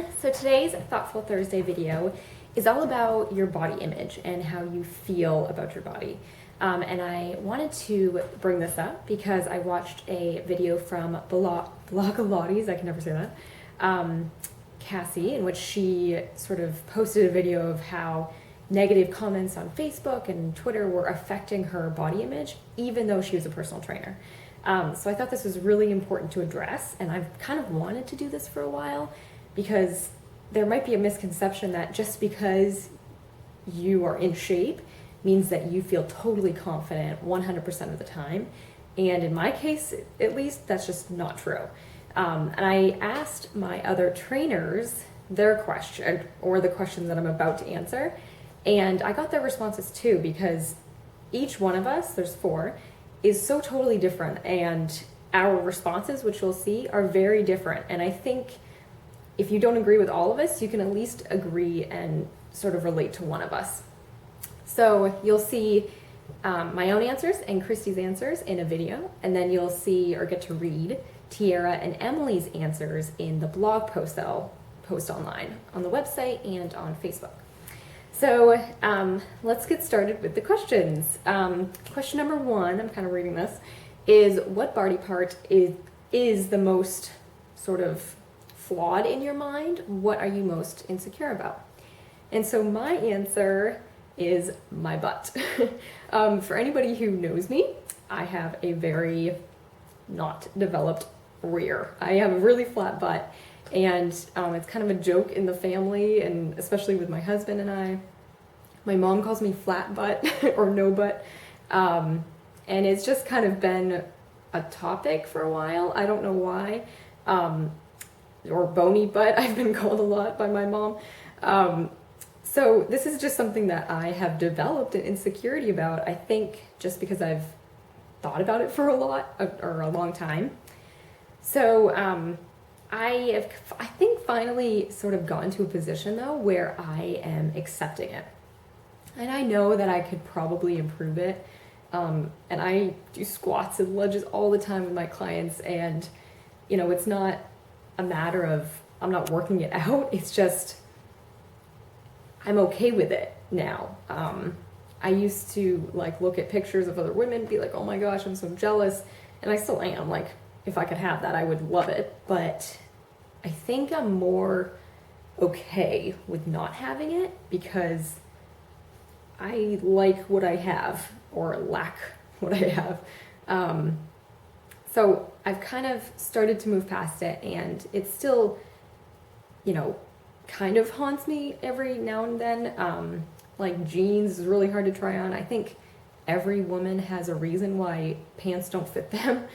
So today's Thoughtful Thursday video is all about your body image and how you feel about your body. And I wanted to bring this up because I watched a video from Blogilates, I can never say that, Cassie, in which she sort of posted a video of how negative comments on Facebook and Twitter were affecting her body image, even though she was a personal trainer. So I thought this was really important to address, and I've kind of wanted to do this for a while because there might be a misconception that just because you are in shape means that you feel totally confident 100% of the time. And in my case, at least, that's just not true. And I asked my other trainers their question, or the questions that I'm about to answer, and I got their responses too, because each one of us, there's 4, is so totally different, and our responses, which you'll see, are very different. And I think if you don't agree with all of us, you can at least agree and sort of relate to one of us. So you'll see my own answers and Christy's answers in a video, and then you'll see or get to read Tiara and Emily's answers in the blog post that I'll post online on the website and on Facebook. So let's get started with the questions. Question number 1, I'm kind of reading this, is what body part is the most sort of flawed in your mind? What are you most insecure about? And so my answer is my butt. For anybody who knows me, I have a very not developed rear. I have a really flat butt, and it's kind of a joke in the family, and especially with my husband and I. My mom calls me flat butt or no butt, and it's just kind of been a topic for a while. I don't know why. Or bony butt, I've been called a lot by my mom. So this is just something that I have developed an insecurity about, I think just because I've thought about it for a long time. So I think finally sort of gotten to a position though where I am accepting it. And I know that I could probably improve it. And I do squats and lunges all the time with my clients, and it's not a matter of I'm not working it out, it's just I'm okay with it now. I used to look at pictures of other women, be like, oh my gosh, I'm so jealous, and I still am. Like, if I could have that, I would love it, but I think I'm more okay with not having it because I like what I have, or lack what I have. So I've kind of started to move past it, and it still, kind of haunts me every now and then. Like jeans is really hard to try on. I think every woman has a reason why pants don't fit them.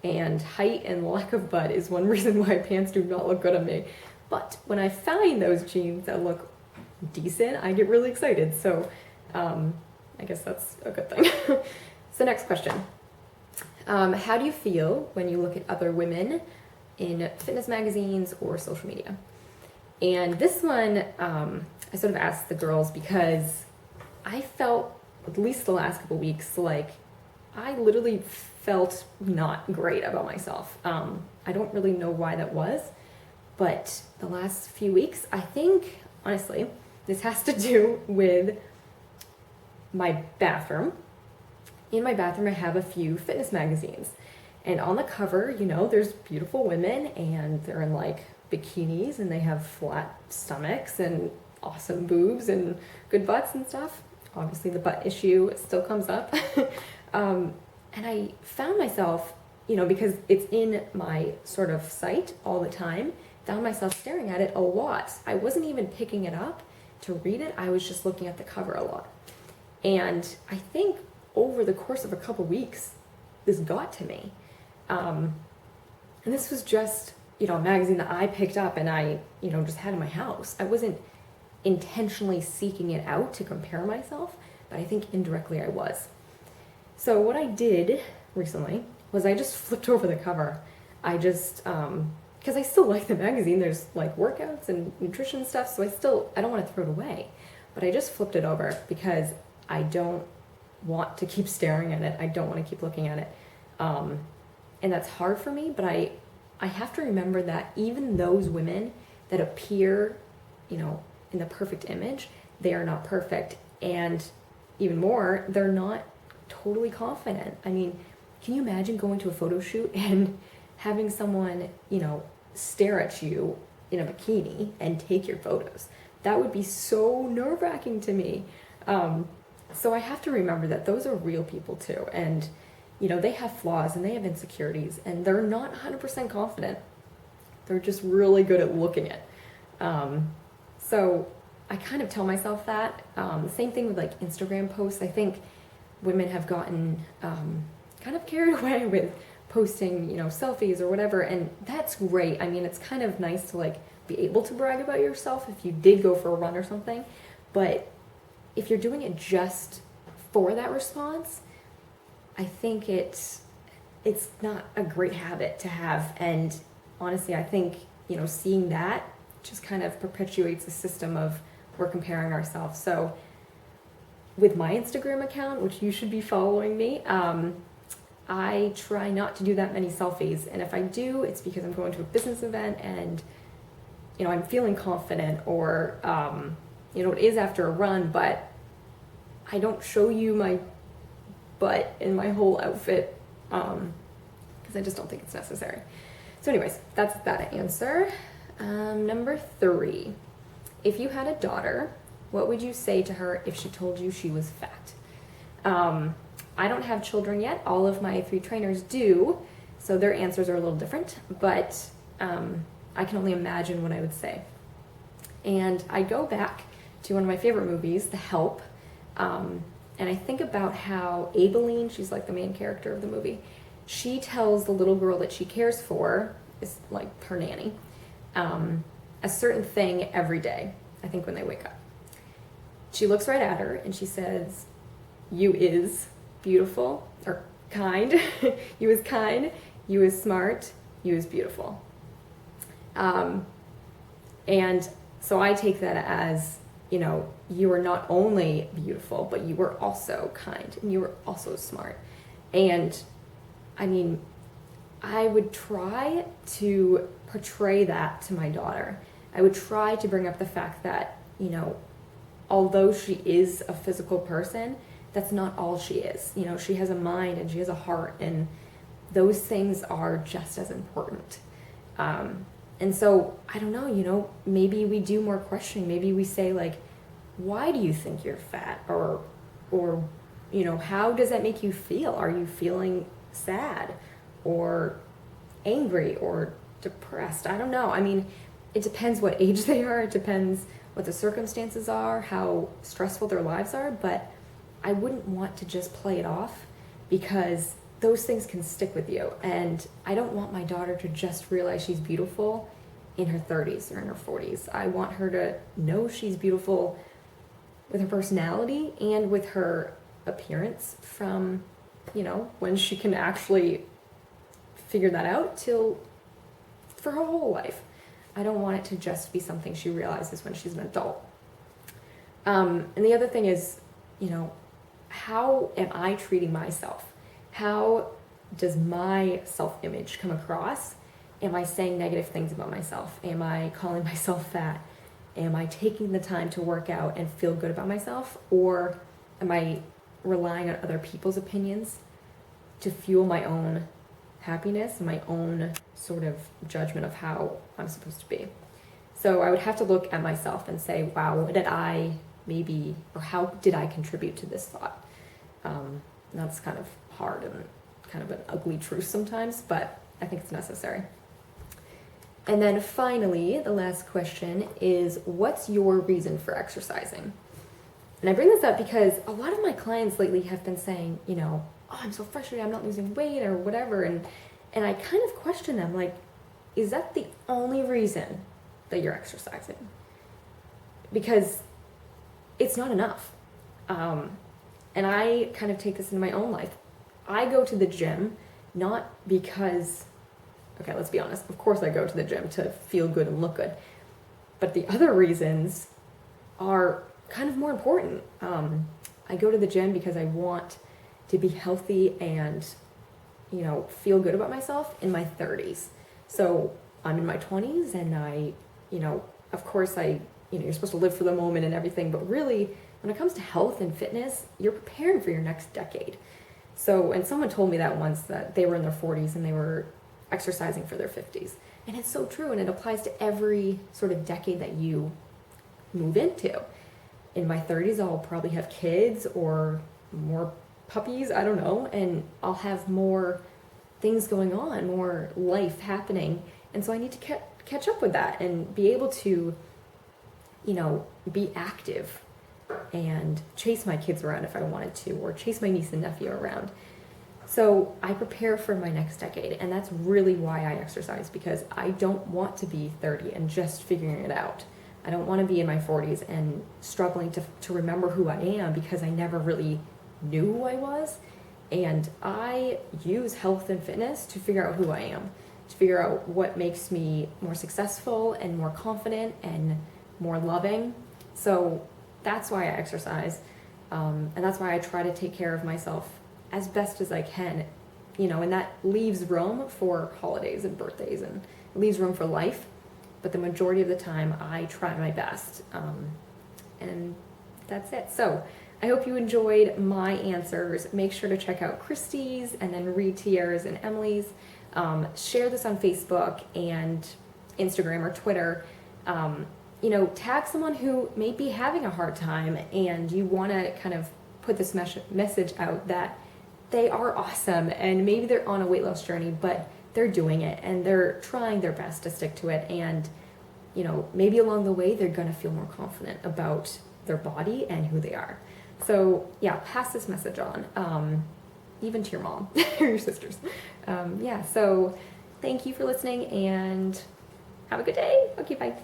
And height and lack of butt is one reason why pants do not look good on me. But when I find those jeans that look decent, I get really excited. So I guess that's a good thing. So next question. How do you feel when you look at other women in fitness magazines or social media? And this one, I sort of asked the girls because I felt, at least the last couple weeks, like I literally felt not great about myself. I don't really know why that was, but the last few weeks, I think, honestly, this has to do with my bathroom. In my bathroom, I have a few fitness magazines, and on the cover, there's beautiful women, and they're in bikinis, and they have flat stomachs and awesome boobs and good butts and stuff. Obviously, the butt issue still comes up. And I found myself, because it's in my sort of sight all the time, found myself staring at it a lot. I wasn't even picking it up to read it. I was just looking at the cover a lot. And I think over the course of a couple weeks, this got to me. And this was just, a magazine that I picked up and I, just had in my house. I wasn't intentionally seeking it out to compare myself, but I think indirectly I was. So what I did recently was I just flipped over the cover. I just, because I still like the magazine, there's workouts and nutrition stuff, so I don't want to throw it away. But I just flipped it over because I don't want to keep staring at it. I don't want to keep looking at it. And that's hard for me, but I I have to remember that even those women that appear, in the perfect image, they are not perfect. And even more, they're not totally confident. I mean, can you imagine going to a photo shoot and having someone, stare at you in a bikini and take your photos? That would be so nerve-wracking to me. So I have to remember that those are real people too. And, they have flaws and they have insecurities and they're not 100% confident. They're just really good at looking it. So I kind of tell myself that. The same thing with like Instagram posts. I think women have gotten kind of carried away with posting, selfies or whatever, and that's great. I mean, it's kind of nice to like be able to brag about yourself if you did go for a run or something, but if you're doing it just for that response, I think it's not a great habit to have. And honestly, I think, seeing that just kind of perpetuates a system of we're comparing ourselves. So with my Instagram account, which you should be following me, I try not to do that many selfies. And if I do, it's because I'm going to a business event and, I'm feeling confident, or, it is after a run, but I don't show you my butt and my whole outfit because I just don't think it's necessary. So anyways, that's that answer. Number 3, if you had a daughter, what would you say to her if she told you she was fat? I don't have children yet. All of my 3 trainers do, so their answers are a little different, but I can only imagine what I would say. And I go back to one of my favorite movies, The Help, and I think about how Aibileen, she's like the main character of the movie, she tells the little girl that she cares for, is like her nanny, a certain thing every day, I think when they wake up. She looks right at her and she says, "You is beautiful," or kind, "You is kind, you is smart, you is beautiful." And so I take that as, you are not only beautiful, but you were also kind and you were also smart. And I mean, I would try to portray that to my daughter. I would try to bring up the fact that, although she is a physical person, that's not all she is. She has a mind and she has a heart, and those things are just as important. And so, I don't know, maybe we do more questioning. Maybe we say like, why do you think you're fat? Or, how does that make you feel? Are you feeling sad or angry or depressed? I don't know. I mean, it depends what age they are. It depends what the circumstances are, how stressful their lives are. But I wouldn't want to just play it off, because those things can stick with you. And I don't want my daughter to just realize she's beautiful in her 30s or in her 40s. I want her to know she's beautiful with her personality and with her appearance from, when she can actually figure that out till for her whole life. I don't want it to just be something she realizes when she's an adult. And the other thing is, how am I treating myself? How does my self-image come across? Am I saying negative things about myself? Am I calling myself fat? Am I taking the time to work out and feel good about myself? Or am I relying on other people's opinions to fuel my own happiness and my own sort of judgment of how I'm supposed to be? So I would have to look at myself and say, wow, what did I maybe, or how did I contribute to this thought? That's kind of hard and kind of an ugly truth sometimes, but I think it's necessary. And then finally, the last question is, what's your reason for exercising? And I bring this up because a lot of my clients lately have been saying, oh, I'm so frustrated, I'm not losing weight or whatever. And I kind of question them, like, is that the only reason that you're exercising? Because it's not enough. And I kind of take this into my own life. I go to the gym not because, okay, let's be honest, of course I go to the gym to feel good and look good. But the other reasons are kind of more important. I go to the gym because I want to be healthy and, feel good about myself in my 30s. So I'm in my 20s and of course you're supposed to live for the moment and everything, but really when it comes to health and fitness, you're preparing for your next decade. So, and someone told me that once, that they were in their 40s and they were exercising for their 50s. And it's so true, and it applies to every sort of decade that you move into. In my 30s, I'll probably have kids or more puppies, I don't know, and I'll have more things going on, more life happening. And so I need to catch up with that and be able to, be active and chase my kids around if I wanted to, or chase my niece and nephew around. So I prepare for my next decade, and that's really why I exercise, because I don't want to be 30 and just figuring it out. I don't want to be in my 40s and struggling to remember who I am, because I never really knew who I was. And I use health and fitness to figure out who I am, to figure out what makes me more successful and more confident and more loving. So that's why I exercise, and that's why I try to take care of myself as best as I can, and that leaves room for holidays and birthdays, and it leaves room for life, but the majority of the time I try my best, and that's it. So I hope you enjoyed my answers. Make sure to check out Christy's and then read Tiara's and Emily's. Share this on Facebook and Instagram or Twitter. Tag someone who may be having a hard time, and you want to kind of put this message out that they are awesome, and maybe they're on a weight loss journey, but they're doing it and they're trying their best to stick to it. And, maybe along the way, they're going to feel more confident about their body and who they are. So yeah, pass this message on, even to your mom or your sisters. So thank you for listening, and have a good day. Okay, bye.